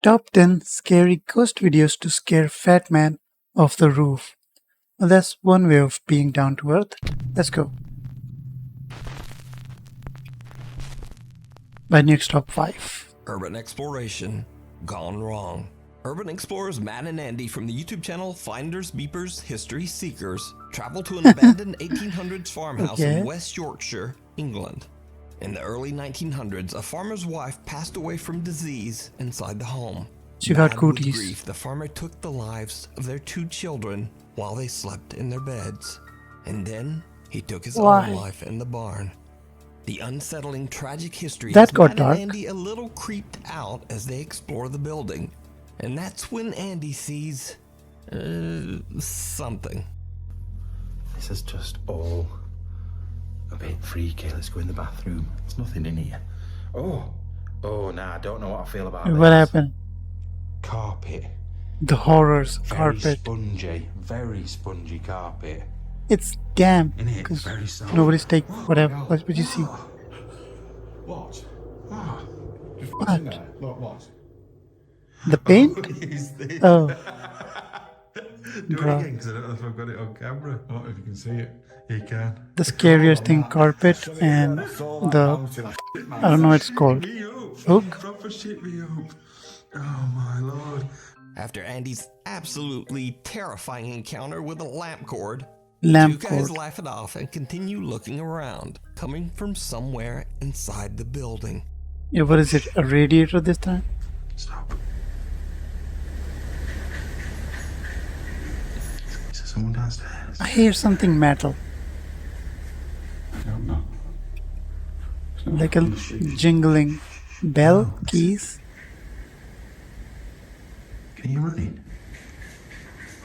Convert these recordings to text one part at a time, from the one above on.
Top 10 scary ghost videos to scare fat man off the roof. Well, that's one way of being down to earth. Let's go. My next top 5. Urban exploration gone wrong. Urban explorers Matt and Andy from the YouTube channel Finders, Beepers, History Seekers travel to an abandoned 1800s farmhouse in West Yorkshire, England. In the early 1900s, a farmer's wife passed away from disease inside the home. She got Mad with cooties. grief, the farmer took the lives of their 2 children while they slept in their beds. And then he took his own life in the barn. The unsettling tragic history That has got Matt dark. and Andy a little creeped out as they explore the building. And that's when Andy sees something. This is just all a bit freaky. Let's go in the bathroom. There's nothing in here. Oh, nah, I don't know what I feel about this. What happened? Carpet. The horrors, Very carpet. very spongy carpet. It's damp In it, because very soft. nobody's taking whatever. What would you see? What? Ah, just What? what's in there? Look, what? The paint? What is this? Oh, Do Bruh. it again, because I don't know if I've got it on camera. Oh, if you can see it. You can. the scariest thing, carpet and the, I don't know what it's called. Me up. Hook? Proper shit me up. Oh my lord. After Andy's absolutely terrifying encounter with a lamp cord, Lamp two guys cord. laugh it off and continue looking around, coming from somewhere inside the building. Yeah, what is it? A radiator this time? Stop. Is there someone downstairs? I hear something metal, I don't know. It's not like a on the sheet. jingling bell, keys. Can you run in?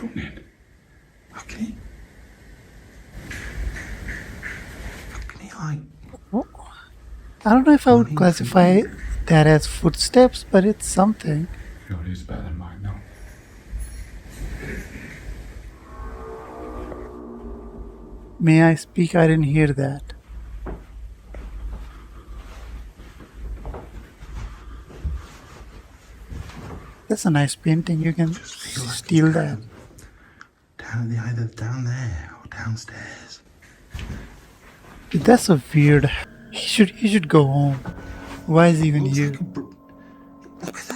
Running. Okay. Can you like... I don't know if I would classify that as footsteps, but it's something. Your is better than mine, no. May I speak? I didn't hear that. That's a nice painting. You can steal that. Either down there or downstairs. Dude, that's a weird. He should go home. Why is he even here? Look at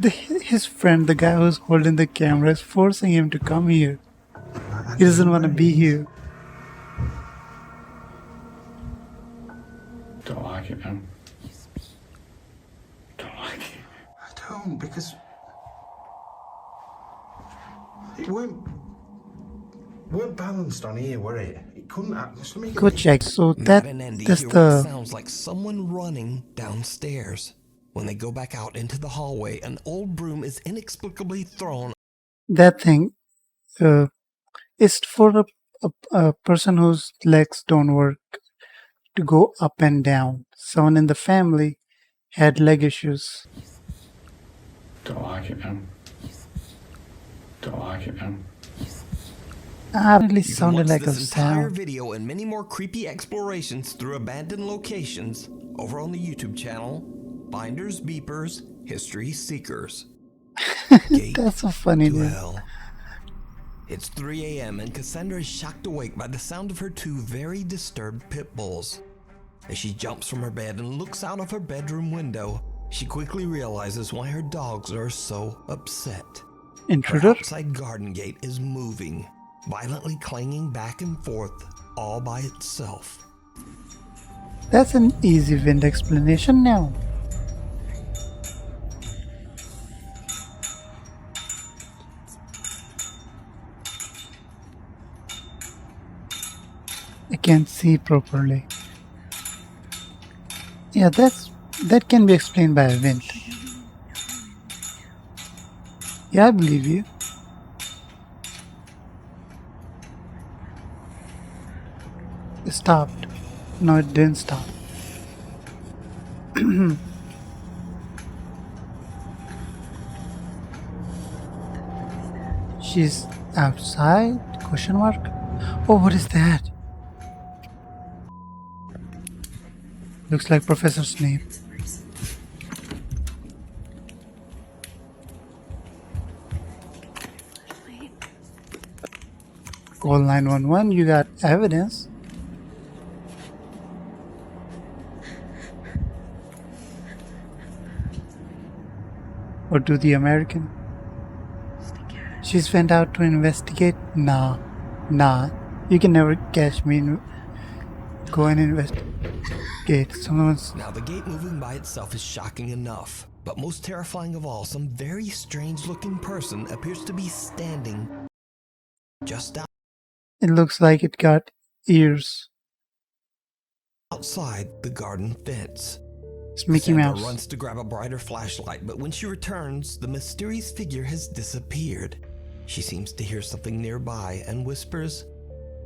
that. His friend, the guy who's holding the camera, is forcing him to come here. He doesn't want to be here. Don't like it, no. Don't like it. I don't, because it weren't balanced on here, were it? It couldn't actually. Go check. So Matt and Andy that's hear what the sounds like someone running downstairs. When they go back out into the hallway, an old broom is inexplicably thrown. that thing. Is for a person whose legs don't work to go up and down. Someone in the family had leg issues. Don't like it, no. Don't like it, no. Apparently You can sounded watch like a this entire sound. video and many more creepy explorations through abandoned locations over on the YouTube channel Finders, Beepers, History Seekers. Gate That's so funny, to dude. hell. It's 3 a.m. and Cassandra is shocked awake by the sound of her 2 very disturbed pit bulls. As she jumps from her bed and looks out of her bedroom window, she quickly realizes why her dogs are so upset. Her Intruder? outside garden gate is moving, violently clanging back and forth all by itself. That's an easy wind explanation now. I can't see properly. Yeah, that can be explained by a wind. Yeah, I believe you. It stopped. No, it didn't stop. She's outside? Question mark? Oh, what is that? Looks like Professor Snape. Call 911, you got evidence. Or do the American? She's went out to investigate? Nah. You can never catch me. Go and investigate. Someone's... Now, the gate moving by itself is shocking enough, but most terrifying of all, some very strange-looking person appears to be standing just It looks like it got ears. outside the garden fence. It's Mickey Cassandra Mouse. runs to grab a brighter flashlight, but when she returns, the mysterious figure has disappeared. She seems to hear something nearby and whispers,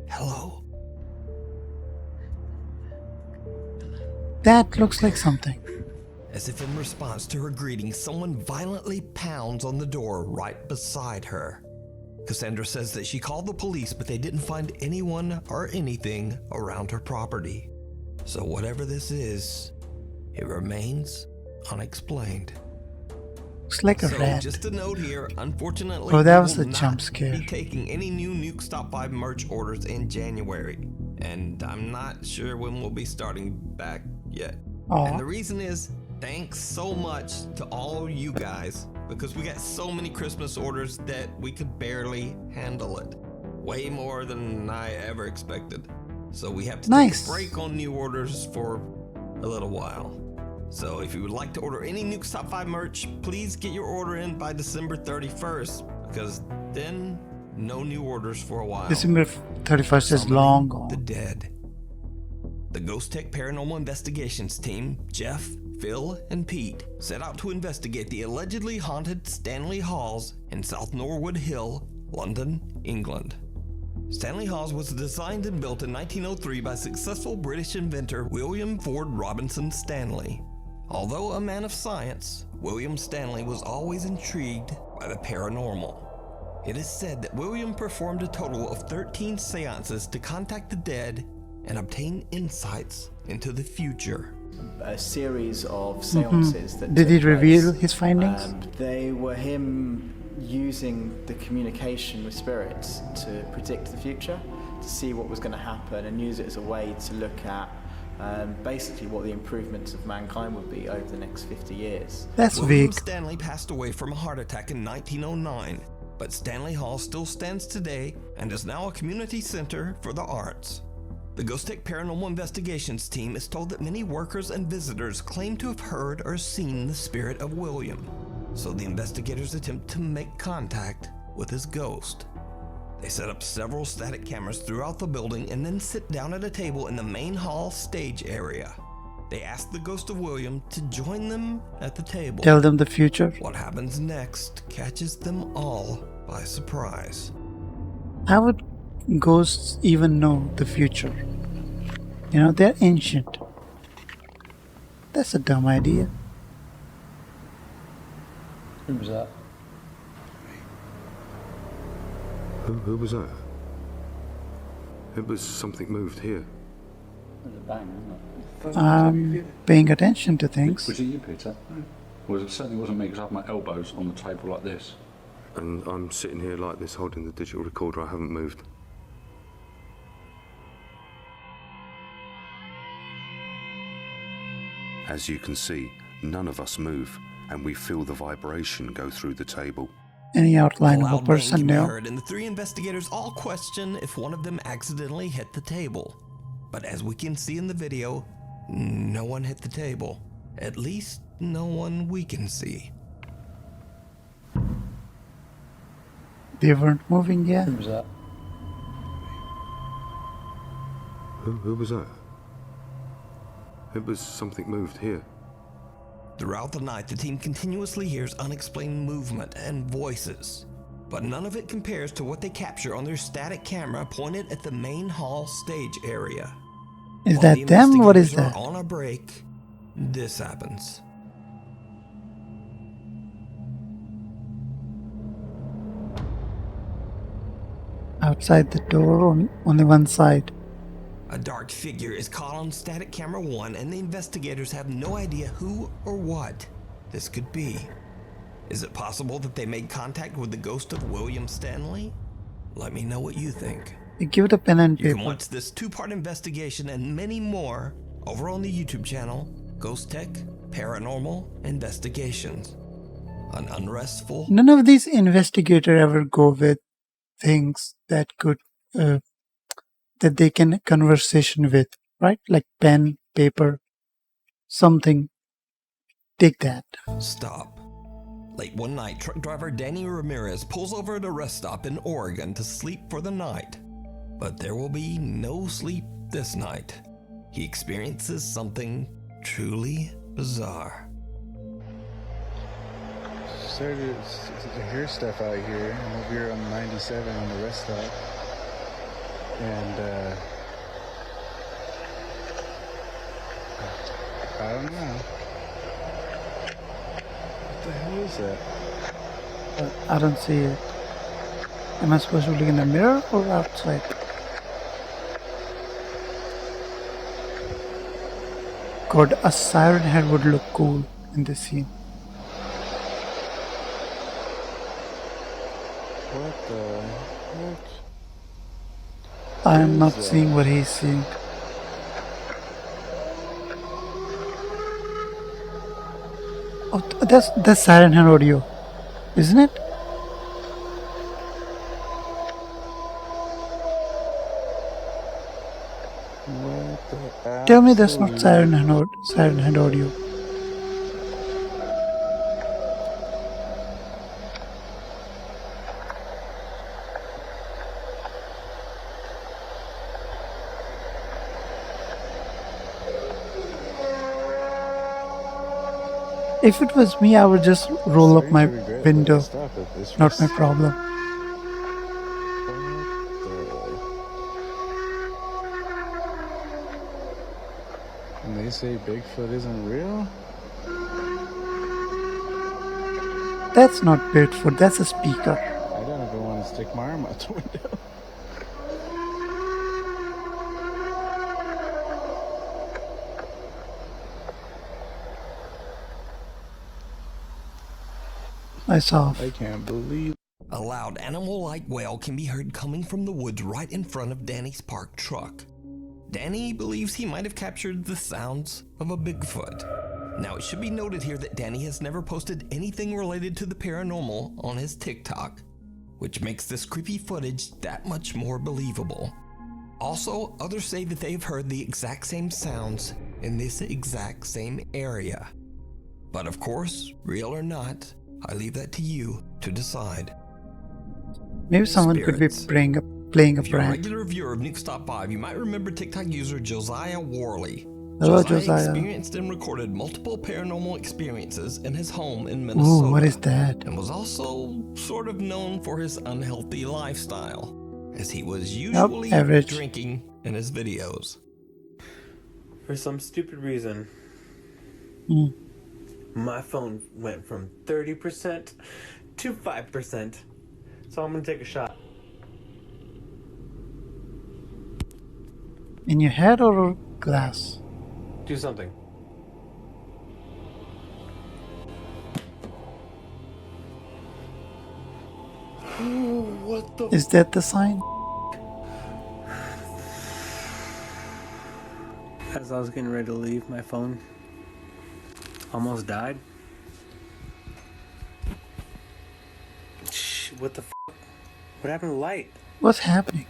"Hello." That looks like something. As if in response to her greeting, someone violently pounds on the door right beside her. Cassandra says that she called the police, but they didn't find anyone or anything around her property. So whatever this is, it remains unexplained. Looks like a So rat. just a note here, unfortunately, Oh, that we was will a jump not scare. be taking any new Nuke Stop 5 merch orders in January. And I'm not sure when we'll be starting back yet. Aw. And the reason is, thanks so much to all you guys, because we got so many Christmas orders that we could barely handle it. Way more than I ever expected. So we have to Nice. take a break on new orders for a little while. So if you would like to order any Nuke Top 5 merch, please get your order in by December 31st, because then no new orders for a while. December 31st is long The gone. dead. The Ghostech Paranormal Investigations team, Jeff, Phil, and Pete, set out to investigate the allegedly haunted Stanley Halls in South Norwood Hill, London, England. Stanley Halls was designed and built in 1903 by successful British inventor William Ford Robinson Stanley. Although a man of science, William Stanley was always intrigued by the paranormal. It is said that William performed a total of 13 seances to contact the dead and obtain insights into the future. A series of seances that Did he took reveal place. his findings? They were him using the communication with spirits to predict the future, to see what was going to happen, and use it as a way to look at basically what the improvements of mankind would be over the next 50 years. That's William vague. Stanley passed away from a heart attack in 1909, but Stanley Hall still stands today and is now a community center for the arts. The Ghostech Paranormal Investigations team is told that many workers and visitors claim to have heard or seen the spirit of William, so the investigators attempt to make contact with his ghost. They set up several static cameras throughout the building and then sit down at a table in the main hall stage area. They ask the ghost of William to join them at the table. Tell them the future. What happens next catches them all by surprise. How would ghosts even know the future? You know, they're ancient. That's a dumb idea. Who was that? Who was that? It was something moved here. It was a bang, wasn't it? I'm paying attention to things. Was it you, Peter? Well, it certainly wasn't me, because I have my elbows on the table like this. And I'm sitting here like this holding the digital recorder. I haven't moved. As you can see, none of us move, and we feel the vibration go through the table. Any outline A of a loud bang person can be now? heard, and the three investigators all question if one of them accidentally hit the table. But as we can see in the video, no one hit the table. At least, no one we can see. They weren't moving yet. Who was that? Who was that? It was something moved here. Throughout the night, the team continuously hears unexplained movement and voices, but none of it compares to what they capture on their static camera pointed at the main hall stage area. Is While that the them? What is investigators that? are on a break, this happens. Outside the door on only one side. A dark figure is caught on static camera 1, and the investigators have no idea who or what this could be. Is it possible that they made contact with the ghost of William Stanley? Let me know what you think. Give it a pen and You can paper. watch this 2-part investigation and many more over on the YouTube channel Ghostech Paranormal Investigations. An unrestful. None of these investigators ever go with things that could that they can conversation with, right? Like pen, paper, something. Take that. Stop. Late one night, truck driver Danny Ramirez pulls over at a rest stop in Oregon to sleep for the night. But there will be no sleep this night. He experiences something truly bizarre. Started to hear stuff out here. I'm over here on 97 on the rest stop. And, I don't know. What the hell is that? I don't see it. Am I supposed to look in the mirror or outside? God, a siren head would look cool in this scene. What the heck? I am not seeing what he's seeing. Oh, that's siren head audio, isn't it? What the Tell me that's not absolute- siren head audio. If it was me, I would just roll up my Starting to regret window. that I stopped at this Not my rest- problem. And they say Bigfoot isn't real? That's not Bigfoot, that's a speaker. I don't even want to stick my arm out the window. I saw. I can't believe. A loud animal-like wail can be heard coming from the woods right in front of Danny's parked truck. Danny believes he might have captured the sounds of a Bigfoot. Now, it should be noted here that Danny has never posted anything related to the paranormal on his TikTok, which makes this creepy footage that much more believable. Also, others say that they've heard the exact same sounds in this exact same area. But of course, real or not, I leave that to you to decide. Maybe someone could be Spirits. playing a If you're a prank. regular viewer of Nuke Stop 5, you might remember TikTok user Josiah Worley. Hello, Josiah. Experienced and recorded multiple paranormal experiences in his home in Minnesota. Ooh, what is that? And was also sort of known for his unhealthy lifestyle, as he was usually average. drinking in his videos. For some stupid reason, Mm. my phone went from 30% to 5%. So I'm gonna take a shot. In your head or glass? Do something. What the? Is that the sign? As I was getting ready to leave, my phone almost died. Shh, what the f? What happened to the light? What's happening?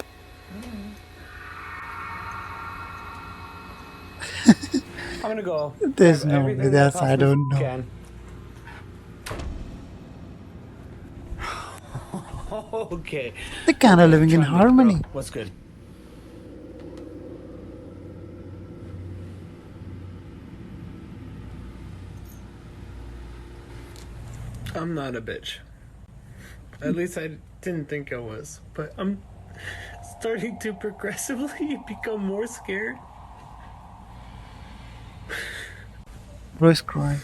I'm gonna go. There's grab no everything way, that that's, I possibly don't know. can. Okay. They're kind of living in Try me, bro. harmony. What's good? I'm not a bitch. At least I didn't think I was. But I'm starting to progressively become more scared. Roy's crying.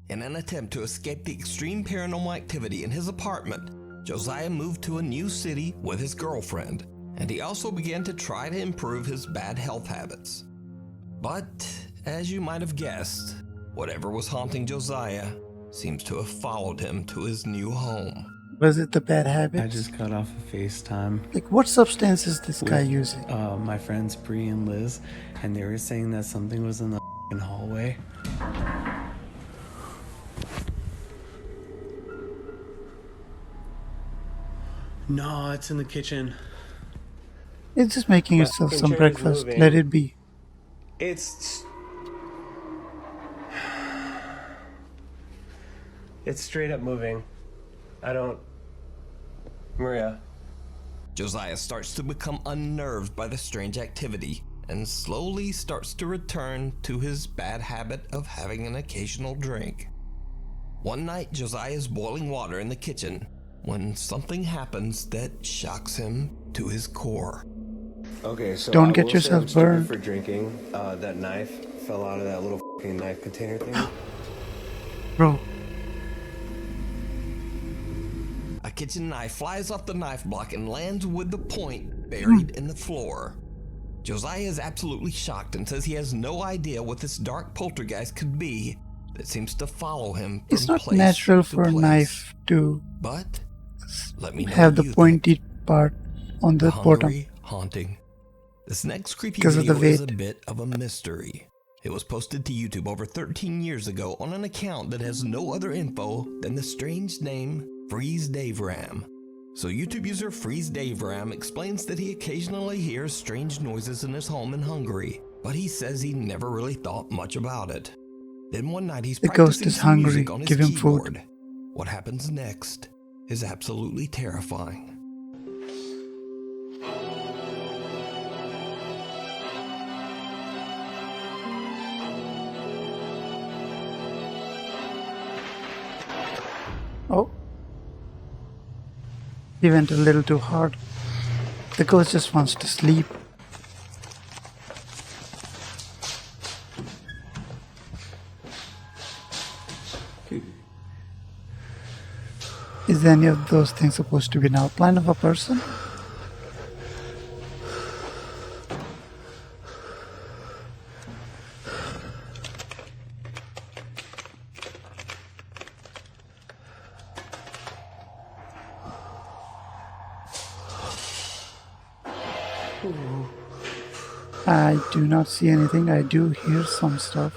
In an attempt to escape the extreme paranormal activity in his apartment, Josiah moved to a new city with his girlfriend, and he also began to try to improve his bad health habits. But, as you might have guessed, whatever was haunting Josiah seems to have followed him to his new home. Was it the bad I habits? just got off a FaceTime Like, what substance is this guy with using? my friends Bree and Liz, and they were saying that something was in the hallway. No, it's in the kitchen. It's just making yourself some breakfast. Let it be. It's straight up moving. I don't... Maria. Josiah starts to become unnerved by the strange activity and slowly starts to return to his bad habit of having an occasional drink. One night, Josiah is boiling water in the kitchen when something happens that shocks him to his core. Okay, so Don't get yourself burned. for drinking. That knife fell out of that little fucking knife container thing. Bro, A kitchen knife flies off the knife block and lands with the point buried in the floor. Josiah is absolutely shocked and says he has no idea what this dark poltergeist could be that seems to follow him from it's not place natural to for a place. knife to But let me know have what the you pointy think. part on the bottom. Hungry haunting. This next creepy 'Cause of the video is a weight. bit of a mystery. It was posted to YouTube over 13 years ago on an account that has no other info than the strange name Freeze Dave Ram. So YouTube user Freeze Dave Ram explains that he occasionally hears strange noises in his home in Hungary, but he says he never really thought much about it. Then one night he's The ghost practicing is some hungry. music on his Give him food. keyboard. What happens next is absolutely terrifying. Oh. He went a little too hard. The ghost just wants to sleep. Is any of those things supposed to be an outline of a person? I do not see anything. I do hear some stuff.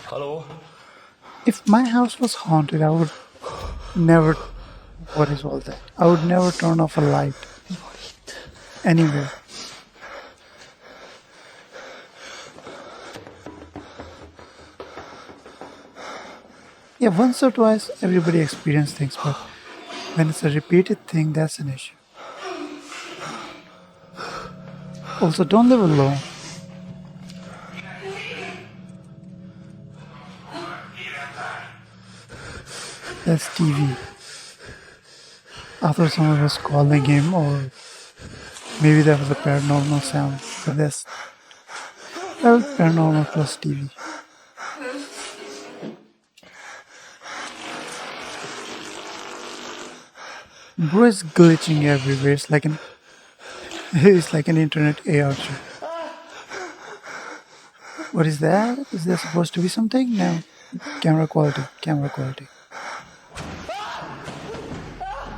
Hello? If my house was haunted, I would never... What is all that? I would never turn off a light. Anywhere. Yeah, once or twice everybody experiences things, but when it's a repeated thing, that's an issue. Also, don't live alone. That's TV. I thought someone was calling him, or maybe that was a paranormal sound. But that's paranormal plus TV. Bro is glitching everywhere. It's like an internet AR chip. What is that? Is there supposed to be something? No. Camera quality. Camera quality.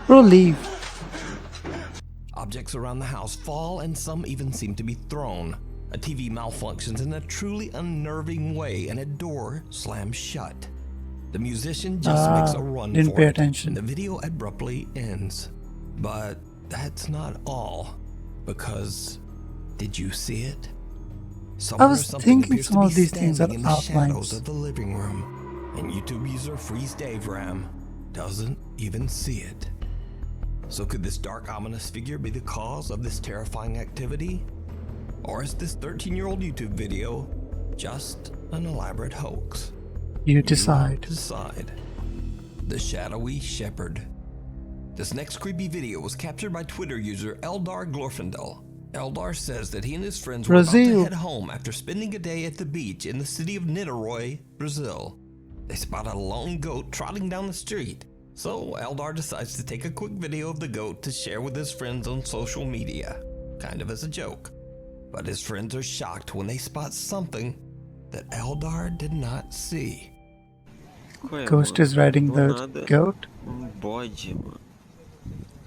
Bro, leave. Objects around the house fall and some even seem to be thrown. A TV malfunctions in a truly unnerving way and a door slams shut. The musician just makes a run didn't for pay it, attention. and the video abruptly ends. But that's not all, because did you see it? Someone or was something thinking appears to some be of these things standing are in the shadows outlines. of the living room, and YouTube user Freeze Dave Ram doesn't even see it. So could this dark, ominous figure be the cause of this terrifying activity? Or is this 13-year-old YouTube video just an elaborate hoax? You decide. Decide. The Shadowy Shepherd. This next creepy video was captured by Twitter user Eldar Glorfindel. Eldar says that he and his friends were about to Brazil. head home after spending a day at the beach in the city of Niterói, Brazil. They spotted a lone goat trotting down the street. So Eldar decides to take a quick video of the goat to share with his friends on social media, kind of as a joke. But his friends are shocked when they spot something that Eldar did not see. Ghost is riding the goat.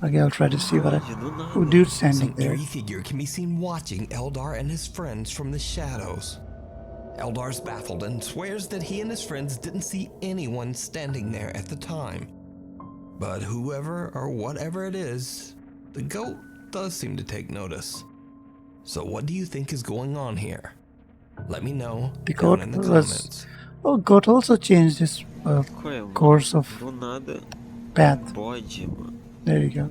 Okay, I'll try to see what Oh, dude's standing Some there. eerie figure can be seen watching Eldar and his friends from the shadows. Eldar's baffled and swears that he and his friends didn't see anyone standing there at the time. But whoever or whatever it is, the goat does seem to take notice. So what do you think is going on here? Let me know The down goat in the was. comments. Oh, goat also changed his course of path. There you go.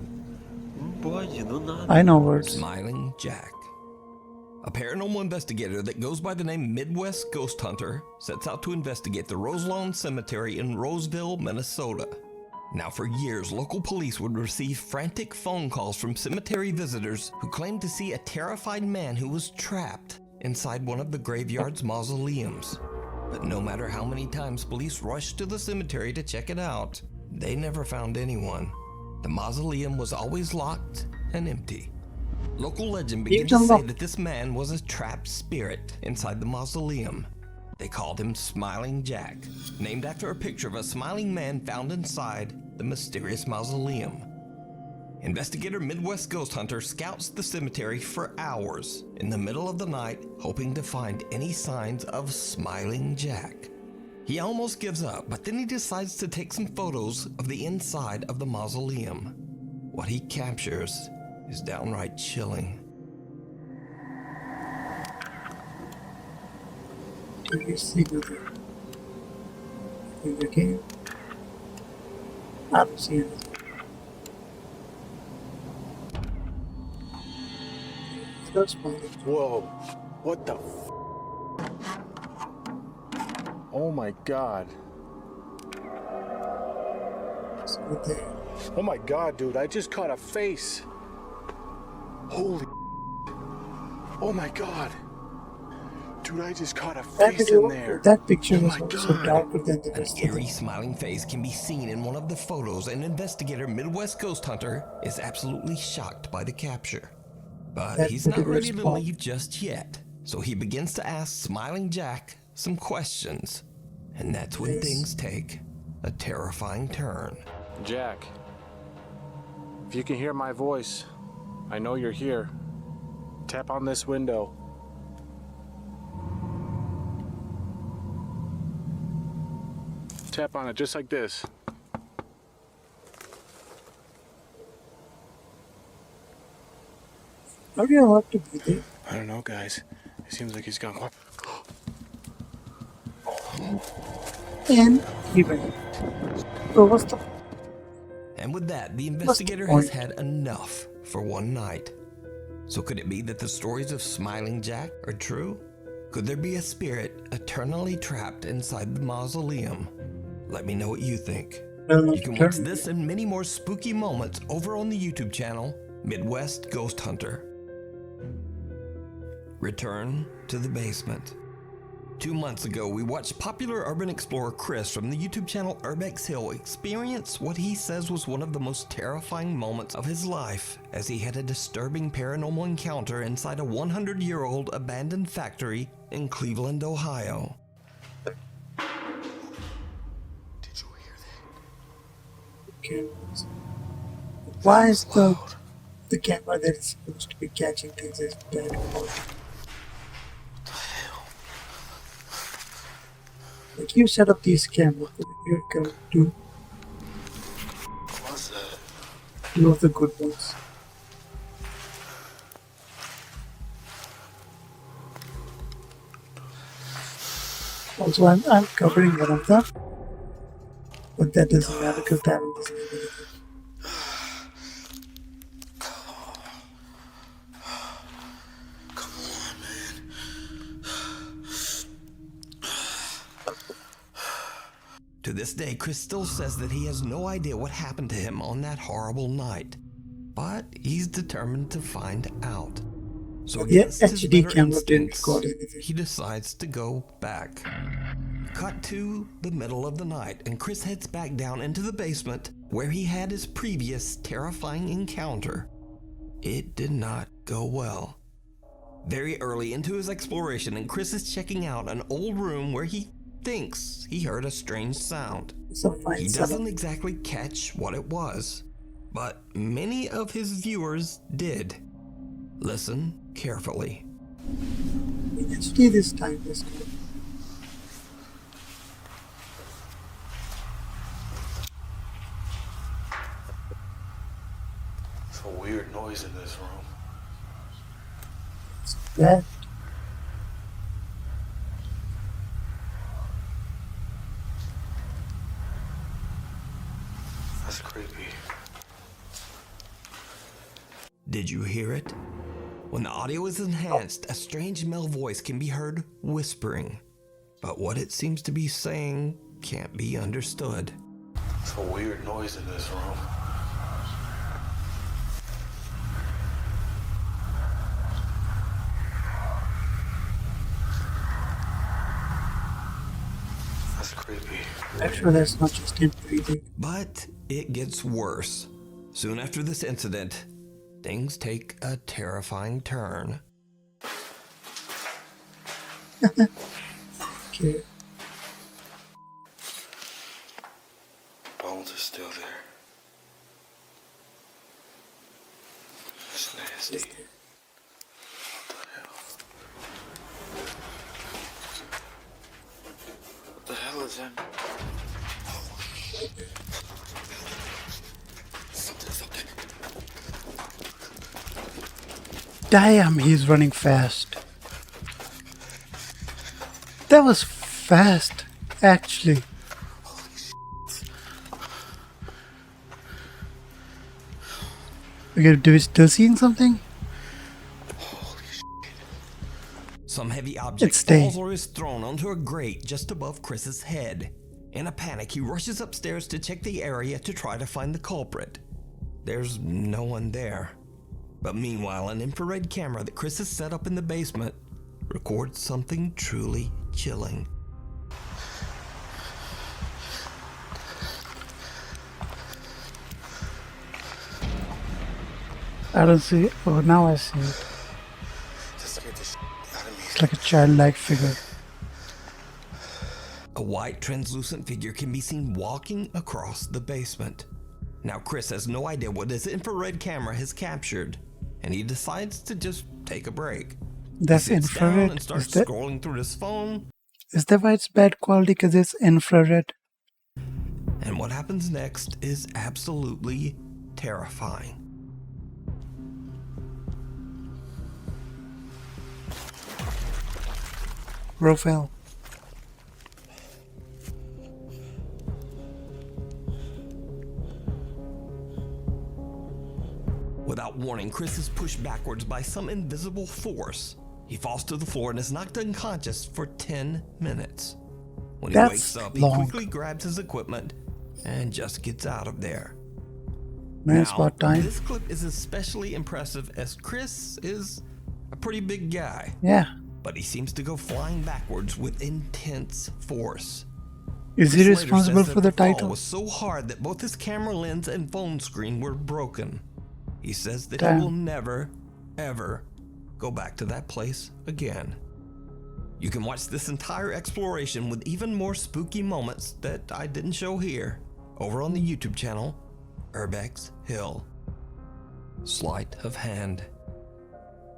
I know words. Smiling Jack. A paranormal investigator that goes by the name Midwest Ghost Hunter sets out to investigate the Roselawn Cemetery in Roseville, Minnesota. Now, for years, local police would receive frantic phone calls from cemetery visitors who claimed to see a terrified man who was trapped inside one of the graveyard's mausoleums. But no matter how many times police rushed to the cemetery to check it out, they never found anyone. The mausoleum was always locked and empty. Local legend began to say that this man was a trapped spirit inside the mausoleum. They called him Smiling Jack, named after a picture of a smiling man found inside the mysterious mausoleum. Investigator Midwest Ghost Hunter scouts the cemetery for hours in the middle of the night, hoping to find any signs of Smiling Jack. He almost gives up, but then he decides to take some photos of the inside of the mausoleum. What he captures is downright chilling. Do you see nothing? Okay. I don't see anything. Whoa. What the Oh my god. Oh my god, dude. I just caught a face. Holy Oh my god. Dude, I just caught a face in there. That picture was also darker than the rest An of eerie it. smiling face can be seen in one of the photos, and investigator Midwest Ghost Hunter is absolutely shocked by the capture. But he's not ready to leave just yet, so he begins to ask Smiling Jack some questions. And that's when things take a terrifying turn. Jack, if you can hear my voice, I know you're here. Tap on this window. Tap on it just like this. How do you want to be there? I don't know, guys. It seems like he's gone quiet. And he went. So what's the And with that, the investigator has had enough for one night. So could it be that the stories of Smiling Jack are true? Could there be a spirit eternally trapped inside the mausoleum? Let me know what you think. You can watch this and many more spooky moments over on the YouTube channel, Midwest Ghost Hunter. Return to the basement. 2 months ago, we watched popular urban explorer Chris from the YouTube channel Urbex Hill experience what he says was one of the most terrifying moments of his life as he had a disturbing paranormal encounter inside a 100-year-old abandoned factory in Cleveland, Ohio. Did you hear that? Okay. Why is the camera that is supposed to be catching things is bad quality? Like you set up these cameras, you're going to do What's that? two of the good ones. Also, I'm covering one of them, but that doesn't matter because that one doesn't have anything. To this day, Chris still says that he has no idea what happened to him on that horrible night, but he's determined to find out. So against his HD better camera didn't instincts, record anything. he decides to go back. Cut to the middle of the night, and Chris heads back down into the basement where he had his previous terrifying encounter. It did not go well. Very early into his exploration, and Chris is checking out an old room where he thinks he heard a strange sound. He doesn't exactly catch what it was, but many of his viewers did. Listen carefully. HD this time is good. It's a weird noise in this room. Yeah. That's creepy. Did you hear it? When the audio is enhanced, a strange male voice can be heard whispering, but what it seems to be saying can't be understood. It's a weird noise in this room. That's creepy. Actually, that's not just him breathing. But it gets worse. Soon after this incident, things take a terrifying turn. Okay. Bones are still there. It's nasty. What the hell is that? Something. Damn, he's running fast. That was fast, actually. Okay, do we still seeing something? Some heavy object falls or is thrown onto a grate just above Chris's head. In a panic, he rushes upstairs to check the area to try to find the culprit. There's no one there. But meanwhile, an infrared camera that Chris has set up in the basement records something truly chilling. I don't see it. Oh, now I see it. It's like a childlike figure. A white translucent figure can be seen walking across the basement. Now Chris has no idea what his infrared camera has captured, and he decides to just take a break. That's he sits down infrared. and starts Is that, scrolling through his phone. is that why it's bad quality? Because it's infrared. And what happens next is absolutely terrifying. Profile. Without warning, Chris is pushed backwards by some invisible force. He falls to the floor and is knocked unconscious for 10 minutes. When he That's wakes up, long. he quickly grabs his equipment and just gets out of there. Man, it's about time. This clip is especially impressive as Chris is a pretty big guy. Yeah. But he seems to go flying backwards with intense force. Is he Chris later responsible says for that the fall title? was so hard that both his camera lens and phone screen were broken. He says that Damn. he will never, ever go back to that place again. You can watch this entire exploration with even more spooky moments that I didn't show here over on the YouTube channel, Urbex Hill. Sleight of hand.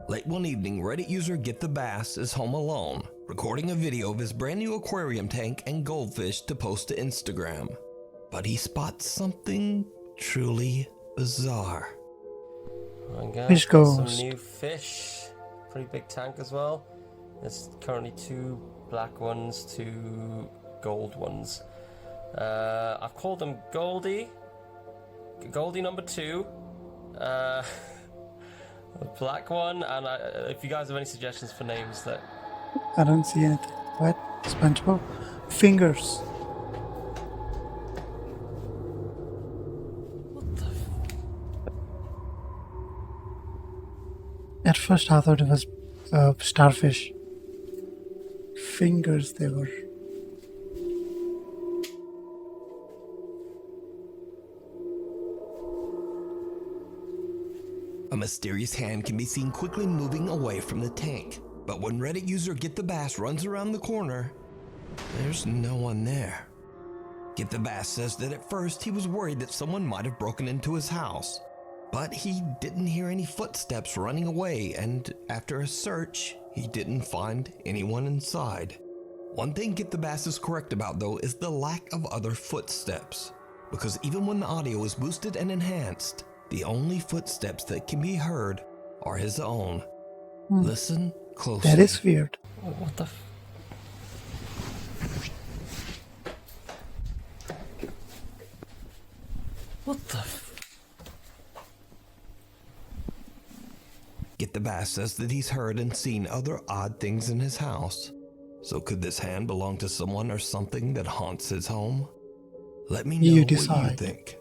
Late one evening, Reddit user Get the Bass is home alone, recording a video of his brand new aquarium tank and goldfish to post to Instagram. But he spots something truly bizarre. Fish Some ghost. new fish. Pretty big tank as well. There's currently 2 black ones, 2 gold ones. I've called them Goldie number 2. The black one, and if you guys have any suggestions for names that... I don't see anything. What? SpongeBob? Fingers. At first I thought it was starfish. Fingers they were. A mysterious hand can be seen quickly moving away from the tank, but when Reddit user Get the Bass runs around the corner, there's no one there. Get the Bass says that at first he was worried that someone might have broken into his house, but he didn't hear any footsteps running away, and after a search, he didn't find anyone inside. One thing Get the Bass is correct about though is the lack of other footsteps, because even when the audio is boosted and enhanced, the only footsteps that can be heard are his own. Listen closely. That is weird. What the What the Get the Bass says that he's heard and seen other odd things in his house. So could this hand belong to someone or something that haunts his home? Let me know You what you decide. think.